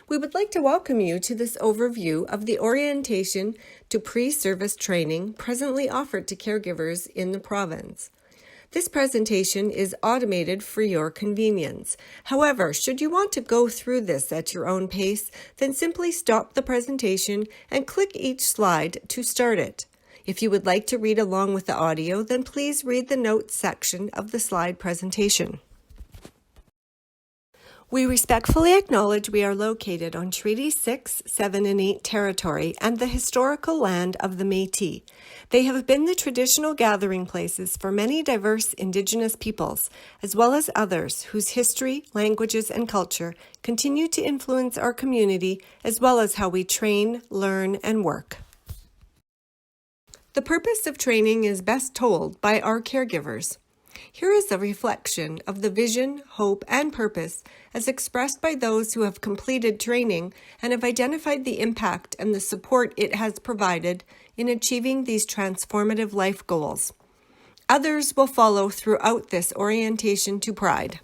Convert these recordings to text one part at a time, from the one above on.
We would like to welcome you to this overview of the orientation to pre-service training presently offered to caregivers in the province. This presentation is automated for your convenience. However, should you want to go through this at your own pace, then simply stop the presentation and click each slide to start it. If you would like to read along with the audio, then please read the notes section of the slide presentation. We respectfully acknowledge we are located on Treaty 6, 7, and 8 territory and the historical land of the Métis. They have been the traditional gathering places for many diverse Indigenous peoples, as well as others whose history, languages, and culture continue to influence our community, as well as how we train, learn, and work. The purpose of training is best told by our caregivers. Here is a reflection of the vision, hope, and purpose as expressed by those who have completed training and have identified the impact and the support it has provided in achieving these transformative life goals. Others will follow throughout this orientation to pride.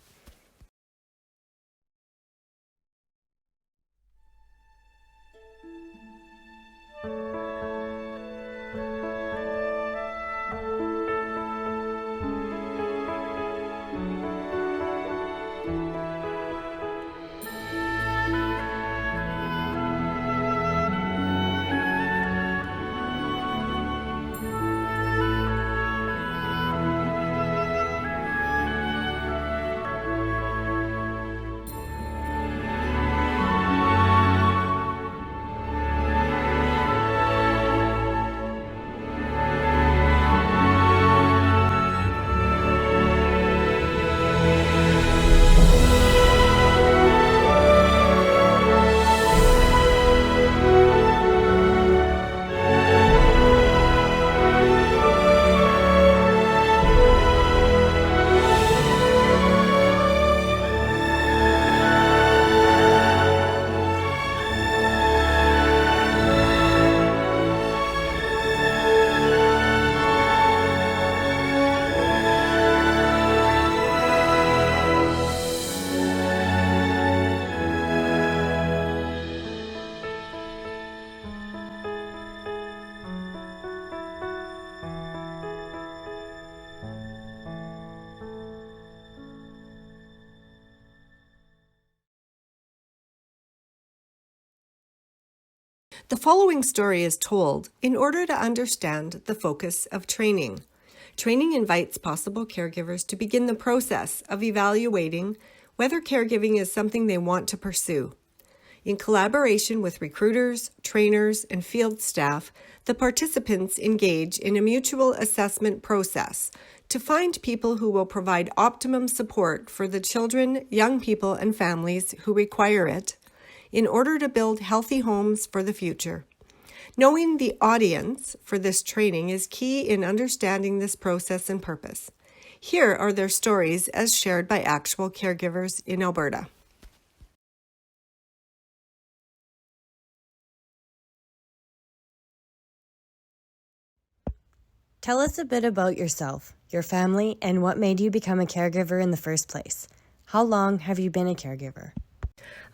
The following story is told in order to understand the focus of training. Training invites possible caregivers to begin the process of evaluating whether caregiving is something they want to pursue. In collaboration with recruiters, trainers, and field staff, the participants engage in a mutual assessment process to find people who will provide optimum support for the children, young people, and families who require it, in order to build healthy homes for the future. Knowing the audience for this training is key in understanding this process and purpose. Here are their stories as shared by actual caregivers in Alberta. Tell us a bit about yourself, your family, and what made you become a caregiver in the first place. How long have you been a caregiver?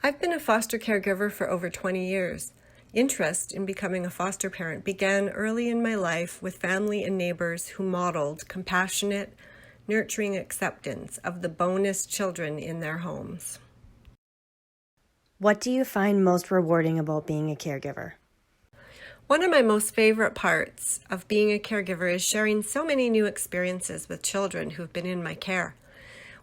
I've been a foster caregiver for over 20 years. Interest in becoming a foster parent began early in my life with family and neighbors who modeled compassionate, nurturing acceptance of the bonus children in their homes. What do you find most rewarding about being a caregiver? One of my most favorite parts of being a caregiver is sharing so many new experiences with children who've been in my care.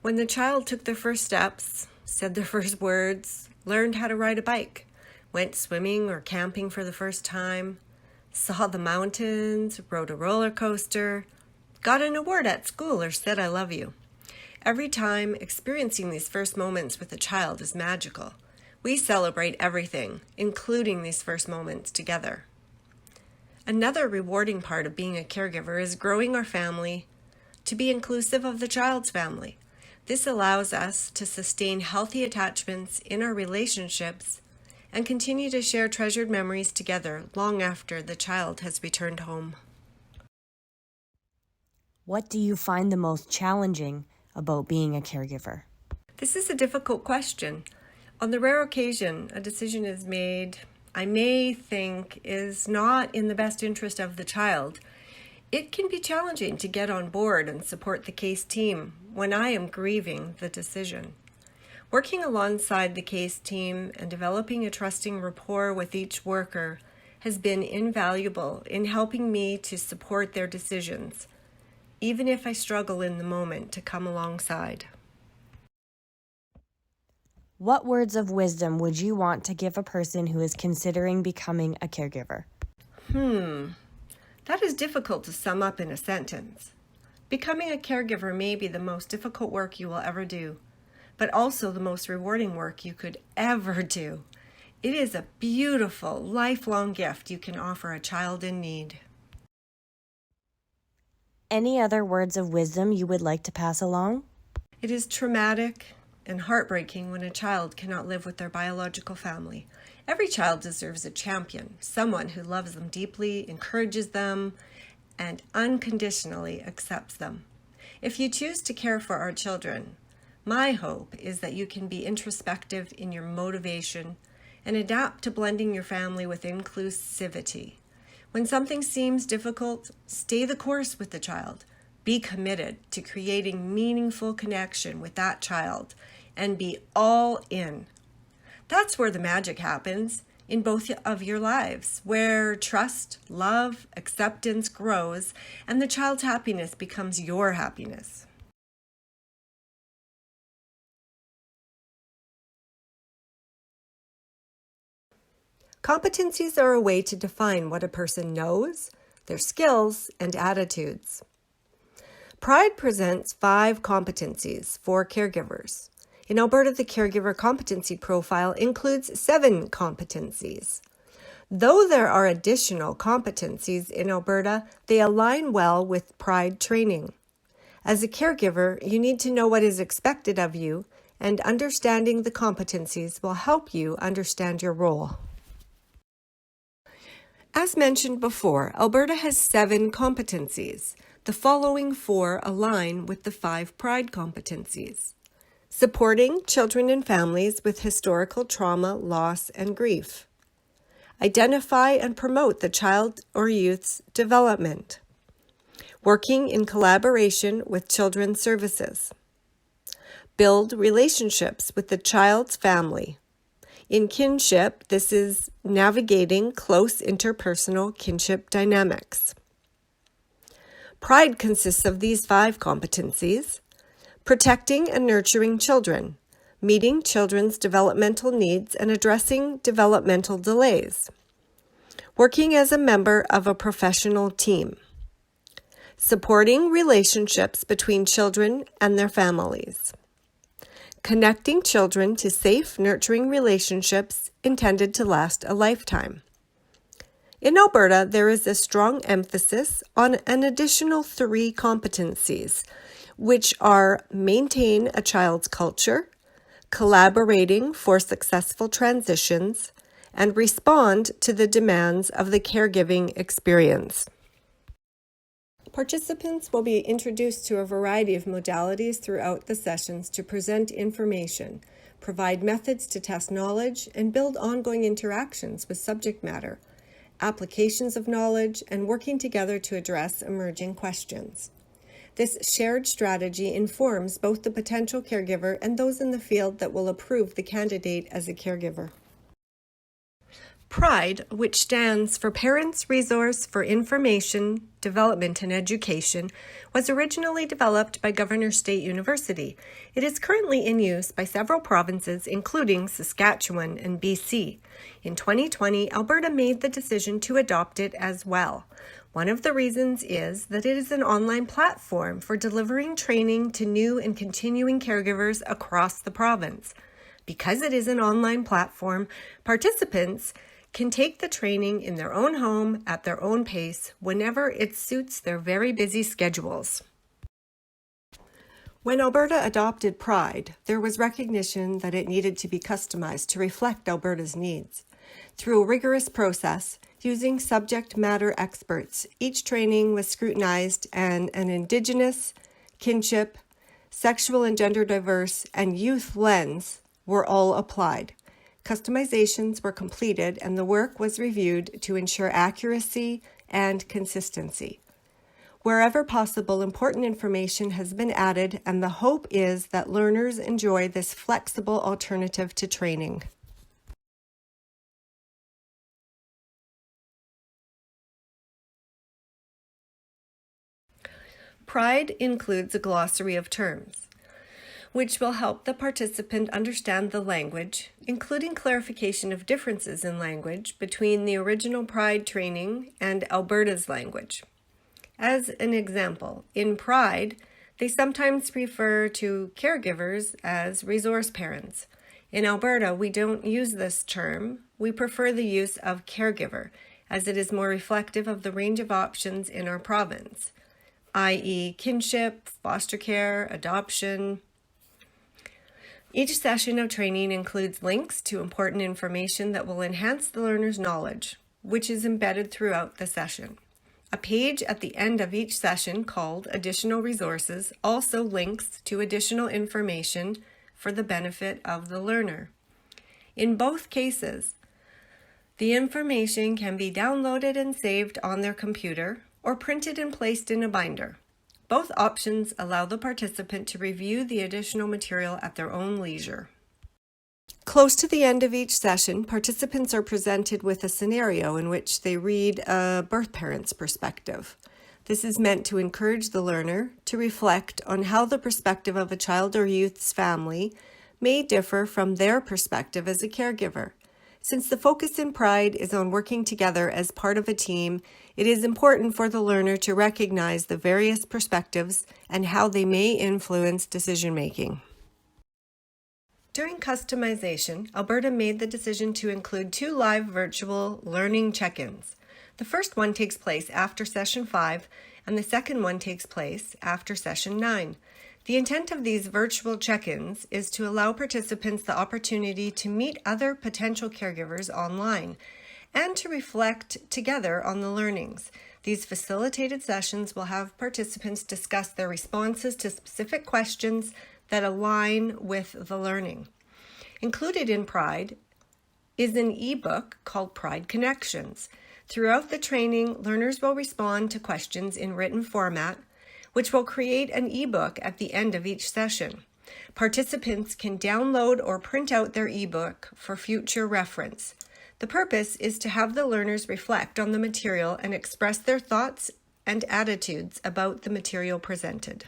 When the child took their first steps, said their first words, learned how to ride a bike, went swimming or camping for the first time, saw the mountains, rode a roller coaster, got an award at school, or said I love you. Every time experiencing these first moments with a child is magical. We celebrate everything, including these first moments together. Another rewarding part of being a caregiver is growing our family to be inclusive of the child's family. This allows us to sustain healthy attachments in our relationships and continue to share treasured memories together long after the child has returned home. What do you find the most challenging about being a caregiver? This is a difficult question. On the rare occasion a decision is made I may think is not in the best interest of the child, it can be challenging to get on board and support the case team when I am grieving the decision. Working alongside the case team and developing a trusting rapport with each worker has been invaluable in helping me to support their decisions, even if I struggle in the moment to come alongside. What words of wisdom would you want to give a person who is considering becoming a caregiver? That is difficult to sum up in a sentence. Becoming a caregiver may be the most difficult work you will ever do, but also the most rewarding work you could ever do. It is a beautiful, lifelong gift you can offer a child in need. Any other words of wisdom you would like to pass along? It is traumatic and heartbreaking when a child cannot live with their biological family. Every child deserves a champion, someone who loves them deeply, encourages them, and unconditionally accepts them. If you choose to care for our children, my hope is that you can be introspective in your motivation and adapt to blending your family with inclusivity. When something seems difficult, stay the course with the child. Be committed to creating meaningful connection with that child and be all in. That's where the magic happens in both of your lives, where trust, love, acceptance grows, and the child's happiness becomes your happiness. Competencies are a way to define what a person knows, their skills, and attitudes. Pride presents 5 competencies for caregivers. In Alberta, the Caregiver Competency Profile includes 7 competencies. Though there are additional competencies in Alberta, they align well with Pride training. As a caregiver, you need to know what is expected of you, and understanding the competencies will help you understand your role. As mentioned before, Alberta has 7 competencies. The following 4 align with the 5 Pride competencies. Supporting children and families with historical trauma, loss, and grief. Identify and promote the child or youth's development. Working in collaboration with children's services. Build relationships with the child's family. In kinship, this is navigating close interpersonal kinship dynamics. Pride consists of these 5 competencies. Protecting and nurturing children, meeting children's developmental needs and addressing developmental delays. Working as a member of a professional team. Supporting relationships between children and their families. Connecting children to safe, nurturing relationships intended to last a lifetime. In Alberta, there is a strong emphasis on an additional 3 competencies, which are maintain a child's culture, collaborating for successful transitions, and respond to the demands of the caregiving experience. Participants will be introduced to a variety of modalities throughout the sessions to present information, provide methods to test knowledge, and build ongoing interactions with subject matter, applications of knowledge, and working together to address emerging questions. This shared strategy informs both the potential caregiver and those in the field that will approve the candidate as a caregiver. PRIDE, which stands for Parents Resource for Information, Development and Education, was originally developed by Governor State University. It is currently in use by several provinces, including Saskatchewan and BC. In 2020, Alberta made the decision to adopt it as well. One of the reasons is that it is an online platform for delivering training to new and continuing caregivers across the province. Because it is an online platform, participants can take the training in their own home at their own pace whenever it suits their very busy schedules. When Alberta adopted PRIDE, there was recognition that it needed to be customized to reflect Alberta's needs. Through a rigorous process, using subject matter experts, each training was scrutinized and an Indigenous, kinship, sexual and gender diverse, and youth lens were all applied. Customizations were completed and the work was reviewed to ensure accuracy and consistency. Wherever possible, important information has been added, and the hope is that learners enjoy this flexible alternative to training. PRIDE includes a glossary of terms, which will help the participant understand the language, including clarification of differences in language between the original PRIDE training and Alberta's language. As an example, in PRIDE, they sometimes refer to caregivers as resource parents. In Alberta, we don't use this term. We prefer the use of caregiver, as it is more reflective of the range of options in our province, i.e. kinship, foster care, adoption. Each session of training includes links to important information that will enhance the learner's knowledge, which is embedded throughout the session. A page at the end of each session called Additional Resources also links to additional information for the benefit of the learner. In both cases, the information can be downloaded and saved on their computer or printed and placed in a binder. Both options allow the participant to review the additional material at their own leisure. Close to the end of each session, participants are presented with a scenario in which they read a birth parent's perspective. This is meant to encourage the learner to reflect on how the perspective of a child or youth's family may differ from their perspective as a caregiver. Since the focus in PRIDE is on working together as part of a team, it is important for the learner to recognize the various perspectives and how they may influence decision-making. During customization, Alberta made the decision to include 2 live virtual learning check-ins. The first one takes place after session 5, and the second one takes place after session 9. The intent of these virtual check-ins is to allow participants the opportunity to meet other potential caregivers online and to reflect together on the learnings. These facilitated sessions will have participants discuss their responses to specific questions that align with the learning. Included in PRIDE is an ebook called PRIDE Connections. Throughout the training, learners will respond to questions in written format, which will create an ebook at the end of each session. Participants can download or print out their ebook for future reference. The purpose is to have the learners reflect on the material and express their thoughts and attitudes about the material presented.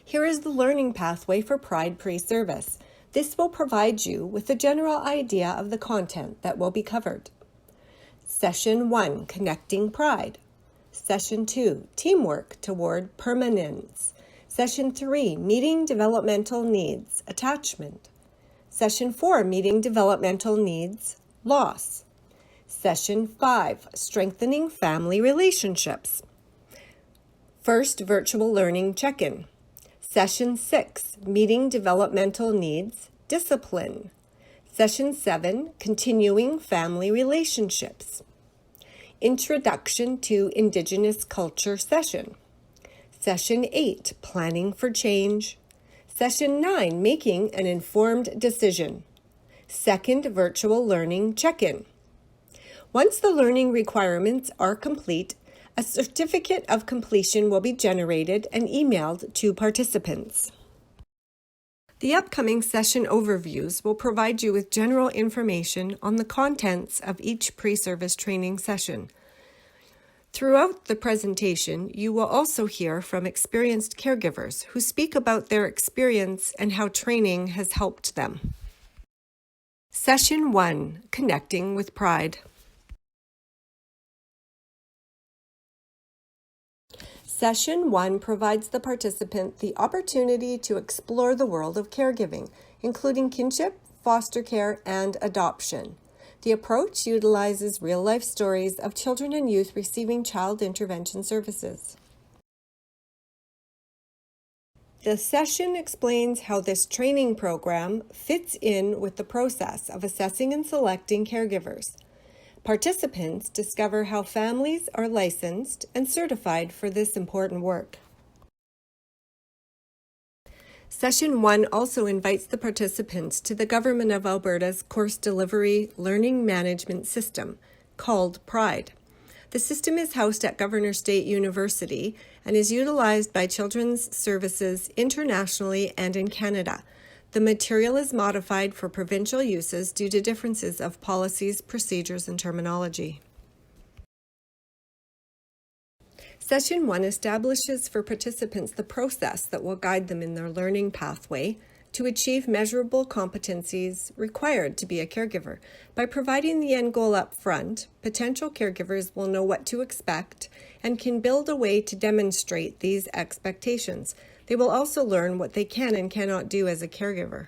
Here is the learning pathway for PRIDE pre-service. This will provide you with a general idea of the content that will be covered. Session 1, Connecting PRIDE. Session 2, Teamwork toward Permanence. Session 3, Meeting Developmental Needs, Attachment. Session 4, Meeting Developmental Needs, Loss. Session 5, Strengthening Family Relationships. First Virtual Learning Check-in. Session 6, Meeting Developmental Needs, Discipline. Session 7, Continuing Family Relationships. Introduction to Indigenous Culture Session. Session 8, Planning for Change. Session 9, Making an Informed Decision. Second Virtual Learning Check-in. Once the learning requirements are complete, a certificate of completion will be generated and emailed to participants. The upcoming session overviews will provide you with general information on the contents of each pre-service training session. Throughout the presentation, you will also hear from experienced caregivers who speak about their experience and how training has helped them. Session 1, Connecting with PRIDE. Session 1 provides the participant the opportunity to explore the world of caregiving, including kinship, foster care, and adoption. The approach utilizes real-life stories of children and youth receiving child intervention services. The session explains how this training program fits in with the process of assessing and selecting caregivers. Participants discover how families are licensed and certified for this important work. Session 1 also invites the participants to the Government of Alberta's Course Delivery Learning Management System, called PRIDE. The system is housed at Governor State University and is utilized by Children's Services internationally and in Canada. The material is modified for provincial uses due to differences of policies, procedures, and terminology. Session 1 establishes for participants the process that will guide them in their learning pathway to achieve measurable competencies required to be a caregiver. By providing the end goal up front, potential caregivers will know what to expect and can build a way to demonstrate these expectations. They will also learn what they can and cannot do as a caregiver.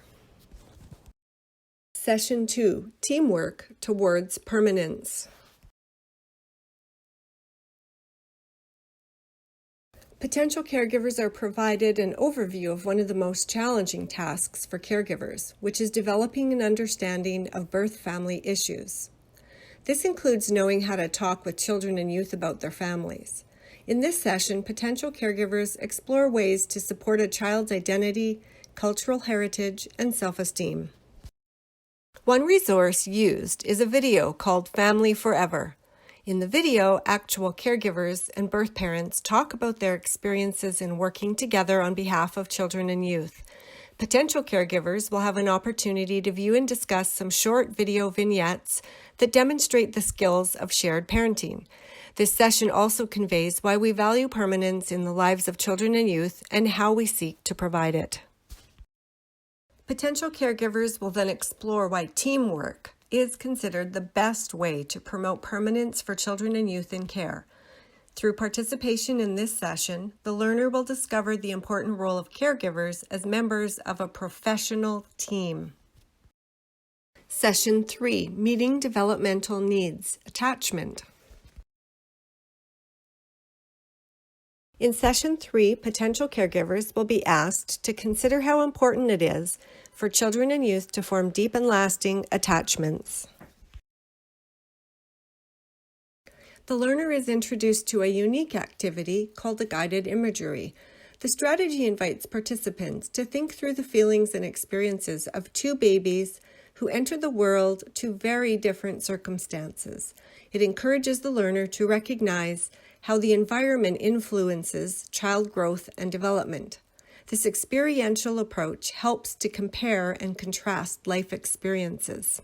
Session 2, Teamwork Towards Permanence. Potential caregivers are provided an overview of one of the most challenging tasks for caregivers, which is developing an understanding of birth family issues. This includes knowing how to talk with children and youth about their families. In this session, potential caregivers explore ways to support a child's identity, cultural heritage, and self-esteem. One resource used is a video called Family Forever. In the video, actual caregivers and birth parents talk about their experiences in working together on behalf of children and youth. Potential caregivers will have an opportunity to view and discuss some short video vignettes that demonstrate the skills of shared parenting. This session also conveys why we value permanence in the lives of children and youth and how we seek to provide it. Potential caregivers will then explore why teamwork is considered the best way to promote permanence for children and youth in care. Through participation in this session, the learner will discover the important role of caregivers as members of a professional team. Session 3, Meeting Developmental Needs, Attachment. In Session 3, potential caregivers will be asked to consider how important it is for children and youth to form deep and lasting attachments. The learner is introduced to a unique activity called a guided imagery. The strategy invites participants to think through the feelings and experiences of two babies who enter the world to very different circumstances. It encourages the learner to recognize how the environment influences child growth and development. This experiential approach helps to compare and contrast life experiences.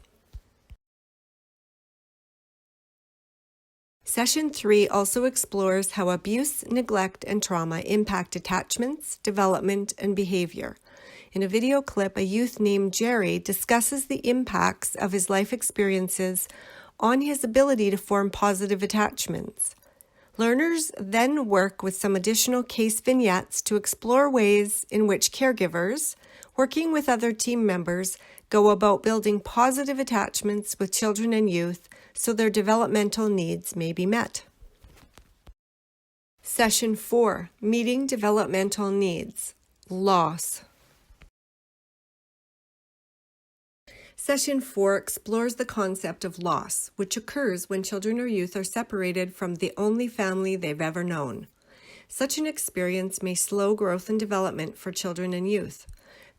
Session 3 also explores how abuse, neglect, and trauma impact attachments, development, and behavior. In a video clip, a youth named Jerry discusses the impacts of his life experiences on his ability to form positive attachments. Learners then work with some additional case vignettes to explore ways in which caregivers, working with other team members, go about building positive attachments with children and youth so their developmental needs may be met. Session 4, Meeting Developmental Needs, Loss. Session 4 explores the concept of loss, which occurs when children or youth are separated from the only family they've ever known. Such an experience may slow growth and development for children and youth.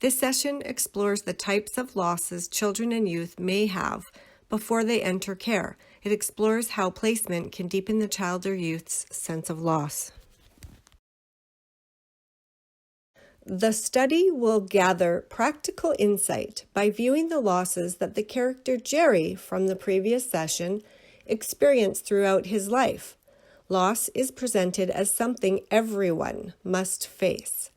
This session explores the types of losses children and youth may have before they enter care. It explores how placement can deepen the child or youth's sense of loss. The study will gather practical insight by viewing the losses that the character Jerry from the previous session experienced throughout his life. Loss is presented as something everyone must face.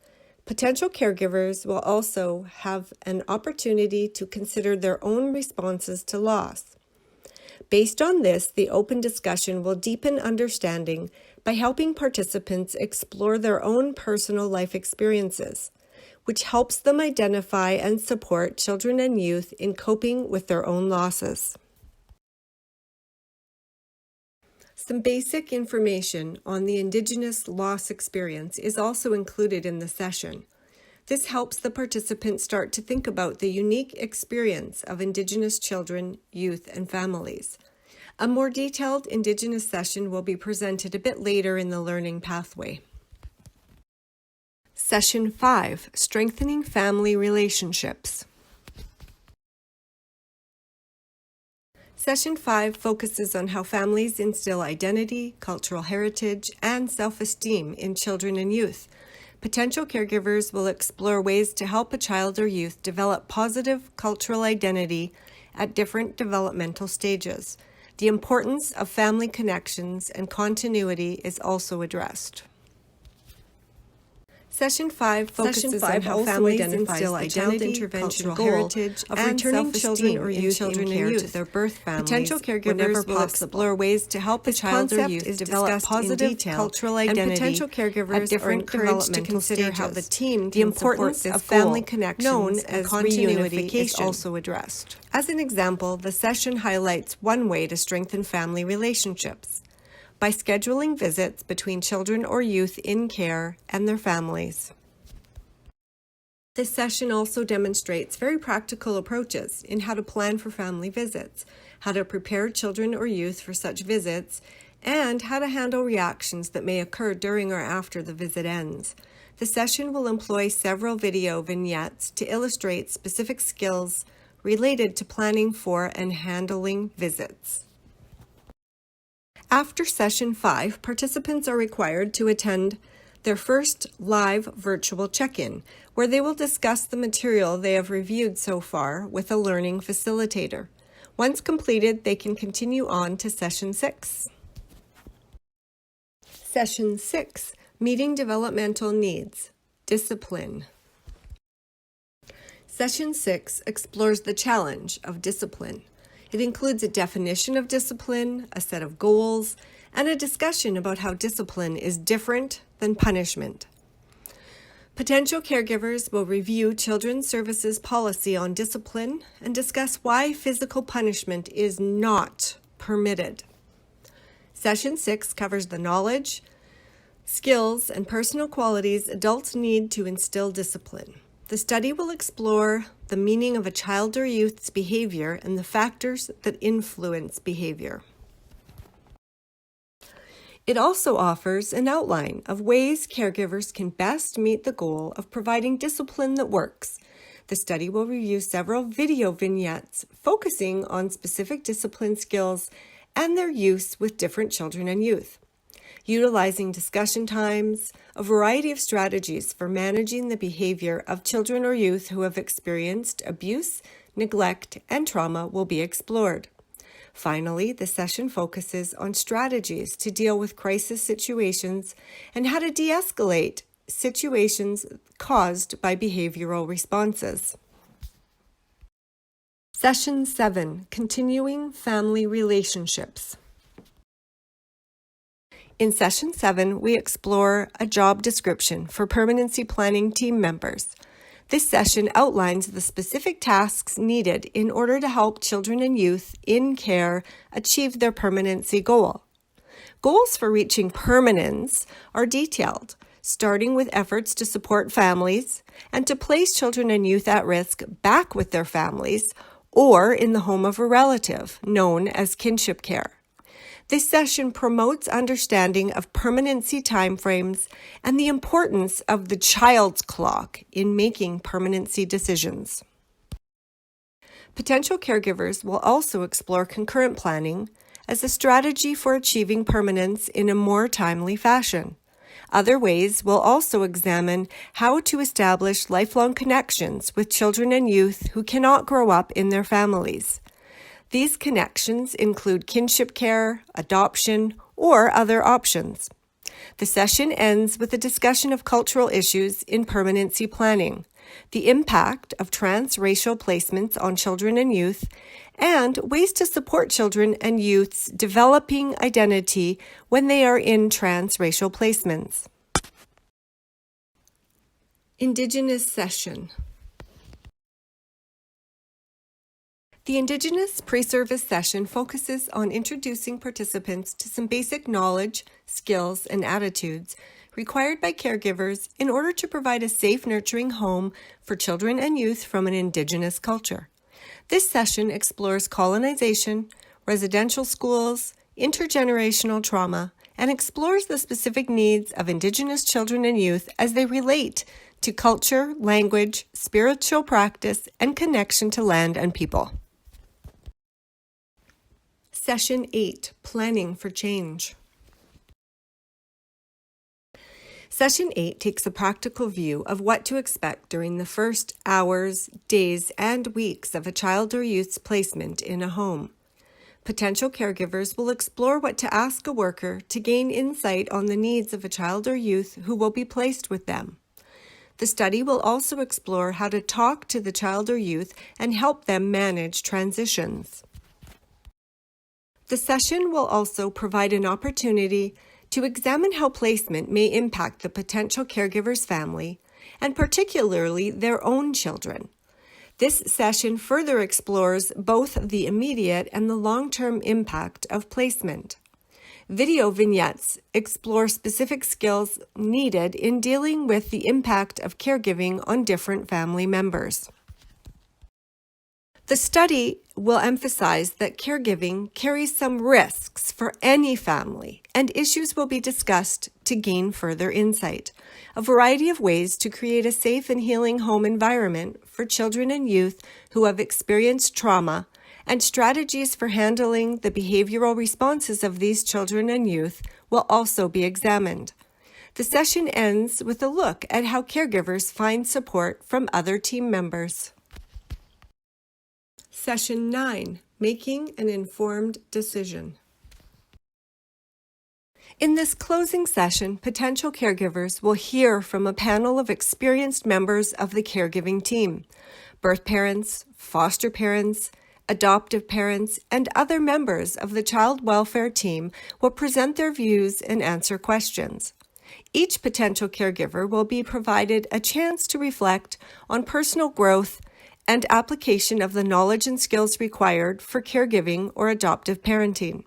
Potential caregivers will also have an opportunity to consider their own responses to loss. Based on this, the open discussion will deepen understanding by helping participants explore their own personal life experiences, which helps them identify and support children and youth in coping with their own losses. Some basic information on the Indigenous loss experience is also included in the session. This helps the participants start to think about the unique experience of Indigenous children, youth, and families. A more detailed Indigenous session will be presented a bit later in the learning pathway. Session 5, Strengthening Family Relationships. Session 5 focuses on how families instill identity, cultural heritage, and self-esteem in children and youth. Potential caregivers will explore ways to help a child or youth develop positive cultural identity at different developmental stages. The importance of family connections and continuity is also addressed. Session 5 focuses on how families instill identity, cultural heritage, of returning children or youth in care to their birth families. Potential caregivers will explore ways to help a child or youth develop positive cultural identity, and potential caregivers are encouraged to consider how the team can support this family connection, known as continuity, is also addressed. As an example, the session highlights one way to strengthen family relationships by scheduling visits between children or youth in care and their families. This session also demonstrates very practical approaches in how to plan for family visits, how to prepare children or youth for such visits, and how to handle reactions that may occur during or after the visit ends. The session will employ several video vignettes to illustrate specific skills related to planning for and handling visits. After Session 5, participants are required to attend their first live virtual check-in, where they will discuss the material they have reviewed so far with a learning facilitator. Once completed, they can continue on to Session 6. Session 6, Meeting Developmental Needs, Discipline. Session 6 explores the challenge of discipline. It includes a definition of discipline, a set of goals, and a discussion about how discipline is different than punishment. Potential caregivers will review Children's Services policy on discipline and discuss why physical punishment is not permitted. Session 6 covers the knowledge, skills, and personal qualities adults need to instill discipline. The study will explore the meaning of a child or youth's behavior and the factors that influence behavior. It also offers an outline of ways caregivers can best meet the goal of providing discipline that works. The study will review several video vignettes focusing on specific discipline skills and their use with different children and youth. Utilizing discussion times, a variety of strategies for managing the behavior of children or youth who have experienced abuse, neglect, and trauma will be explored. Finally, the session focuses on strategies to deal with crisis situations and how to de-escalate situations caused by behavioral responses. Session 7, Continuing Family Relationships. In Session 7, we explore a job description for permanency planning team members. This session outlines the specific tasks needed in order to help children and youth in care achieve their permanency goal. Goals for reaching permanence are detailed, starting with efforts to support families and to place children and youth at risk back with their families or in the home of a relative, known as kinship care. This session promotes understanding of permanency timeframes and the importance of the child's clock in making permanency decisions. Potential caregivers will also explore concurrent planning as a strategy for achieving permanence in a more timely fashion. Other ways will also examine how to establish lifelong connections with children and youth who cannot grow up in their families. These connections include kinship care, adoption, or other options. The session ends with a discussion of cultural issues in permanency planning, the impact of transracial placements on children and youth, and ways to support children and youth's developing identity when they are in transracial placements. Indigenous session. The Indigenous Preservice session focuses on introducing participants to some basic knowledge, skills, and attitudes required by caregivers in order to provide a safe, nurturing home for children and youth from an Indigenous culture. This session explores colonization, residential schools, intergenerational trauma, and explores the specific needs of Indigenous children and youth as they relate to culture, language, spiritual practice, and connection to land and people. Session 8, Planning for Change. Session 8 takes a practical view of what to expect during the first hours, days, and weeks of a child or youth's placement in a home. Potential caregivers will explore what to ask a worker to gain insight on the needs of a child or youth who will be placed with them. The study will also explore how to talk to the child or youth and help them manage transitions. The session will also provide an opportunity to examine how placement may impact the potential caregiver's family, and particularly their own children. This session further explores both the immediate and the long-term impact of placement. Video vignettes explore specific skills needed in dealing with the impact of caregiving on different family members. The study will emphasize that caregiving carries some risks for any family, and issues will be discussed to gain further insight. A variety of ways to create a safe and healing home environment for children and youth who have experienced trauma, and strategies for handling the behavioral responses of these children and youth will also be examined. The session ends with a look at how caregivers find support from other team members. Session 9, Making an Informed Decision. In this closing session, potential caregivers will hear from a panel of experienced members of the caregiving team. Birth parents, foster parents, adoptive parents, and other members of the child welfare team will present their views and answer questions. Each potential caregiver will be provided a chance to reflect on personal growth and application of the knowledge and skills required for caregiving or adoptive parenting.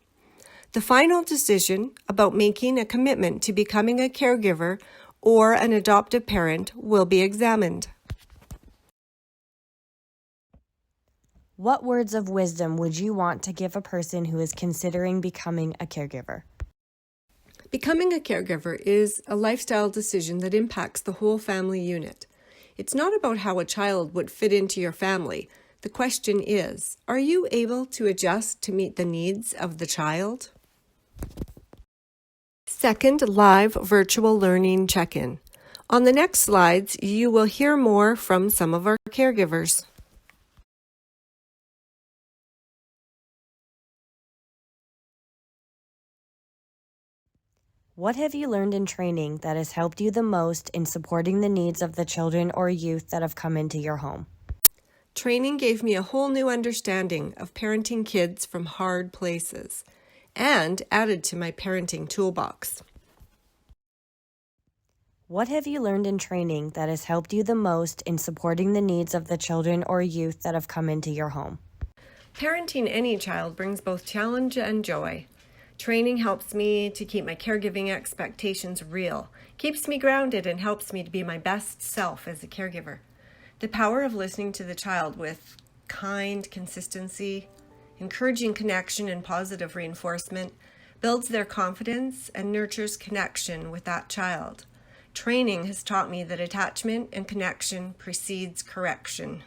The final decision about making a commitment to becoming a caregiver or an adoptive parent will be examined. What words of wisdom would you want to give a person who is considering becoming a caregiver? Becoming a caregiver is a lifestyle decision that impacts the whole family unit. It's not about how a child would fit into your family. The question is, are you able to adjust to meet the needs of the child? Second, live virtual learning check-in. On the next slides, you will hear more from some of our caregivers. What have you learned in training that has helped you the most in supporting the needs of the children or youth that have come into your home? Training gave me a whole new understanding of parenting kids from hard places and added to my parenting toolbox. What have you learned in training that has helped you the most in supporting the needs of the children or youth that have come into your home? Parenting any child brings both challenge and joy. Training helps me to keep my caregiving expectations real, keeps me grounded, and helps me to be my best self as a caregiver. The power of listening to the child with kind consistency, encouraging connection and positive reinforcement builds their confidence and nurtures connection with that child. Training has taught me that attachment and connection precedes correction.